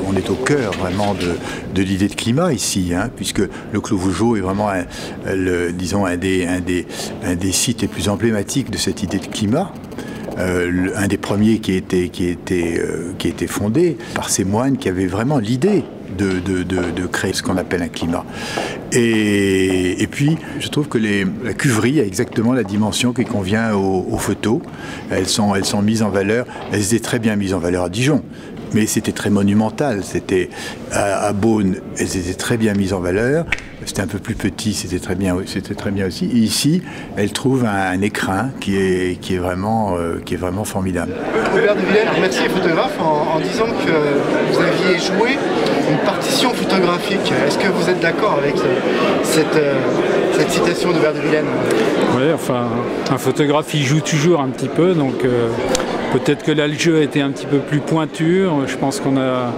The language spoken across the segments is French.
On est au cœur vraiment de l'idée de climat ici, hein, puisque le Clos Vougeot est vraiment disons un des sites les plus emblématiques de cette idée de climat. Un des premiers qui a été fondé par ces moines qui avaient vraiment l'idée de créer ce qu'on appelle un climat. Et puis, je trouve que la cuverie a exactement la dimension qui convient aux photos. Elles sont mises en valeur, elles étaient très bien mises en valeur à Dijon. Mais c'était très monumental, c'était à Beaune, elles étaient très bien mises en valeur, c'était un peu plus petit, c'était très bien aussi. Et ici, elles trouvent un écrin qui est vraiment formidable. Robert de Vilaine remercie les photographes en disant que vous aviez joué une partition photographique. Est-ce que vous êtes d'accord avec cette citation de Robert de Vilaine? Oui, enfin, un photographe il joue toujours un petit peu, donc peut-être que là le jeu a été un petit peu plus pointu. Je pense qu'on a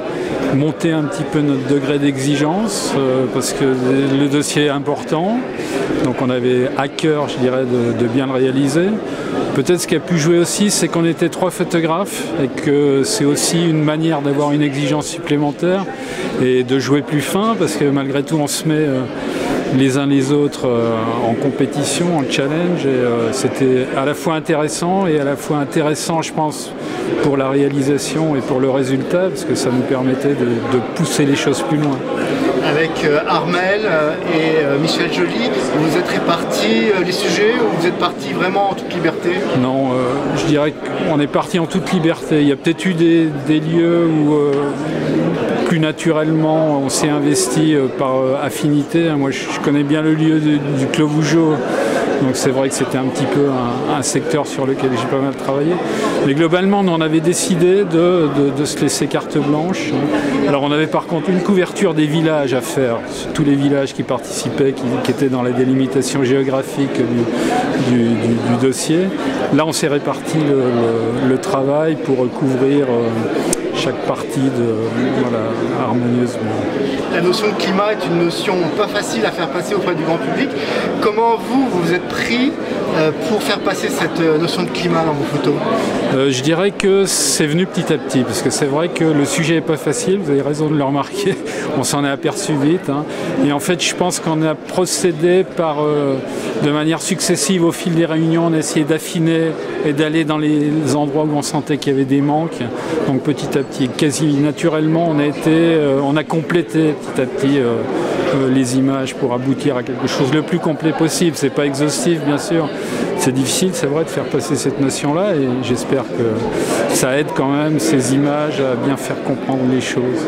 monté un petit peu notre degré d'exigence parce que le dossier est important. Donc on avait à cœur, je dirais, de bien le réaliser. Peut-être ce qui a pu jouer aussi, c'est qu'on était 3 photographes et que c'est aussi une manière d'avoir une exigence supplémentaire et de jouer plus fin parce que malgré tout on se met les uns les autres en compétition, en challenge, et c'était à la fois intéressant et à la fois intéressant, je pense, pour la réalisation et pour le résultat, parce que ça nous permettait de pousser les choses plus loin. Avec Armel et Michel Joly, vous êtes répartis les sujets ou vous êtes partis vraiment en toute liberté? Non, je dirais qu'on est parti en toute liberté. Il y a peut-être eu des lieux où plus naturellement on s'est investi par affinité. Moi je connais bien le lieu du Clos Vougeot, donc c'est vrai que c'était un petit peu un secteur sur lequel j'ai pas mal travaillé. Mais globalement on avait décidé de se laisser carte blanche. Alors on avait par contre une couverture des villages à faire, tous les villages qui participaient, qui étaient dans la délimitation géographique du dossier. Là on s'est réparti le travail pour couvrir chaque partie harmonieusement. La notion de climat est une notion pas facile à faire passer auprès du grand public. Comment vous vous êtes pris pour faire passer cette notion de climat dans vos photos? Je dirais que c'est venu petit à petit, parce que c'est vrai que le sujet n'est pas facile, vous avez raison de le remarquer, on s'en est aperçu vite. Hein. Et en fait, je pense qu'on a procédé de manière successive au fil des réunions, on a essayé d'affiner et d'aller dans les endroits où on sentait qu'il y avait des manques. Donc petit à petit, quasi naturellement, on a complété petit à petit les images pour aboutir à quelque chose le plus complet possible. C'est pas exhaustif, bien sûr. C'est difficile, c'est vrai, de faire passer cette notion-là, et j'espère que ça aide quand même ces images à bien faire comprendre les choses.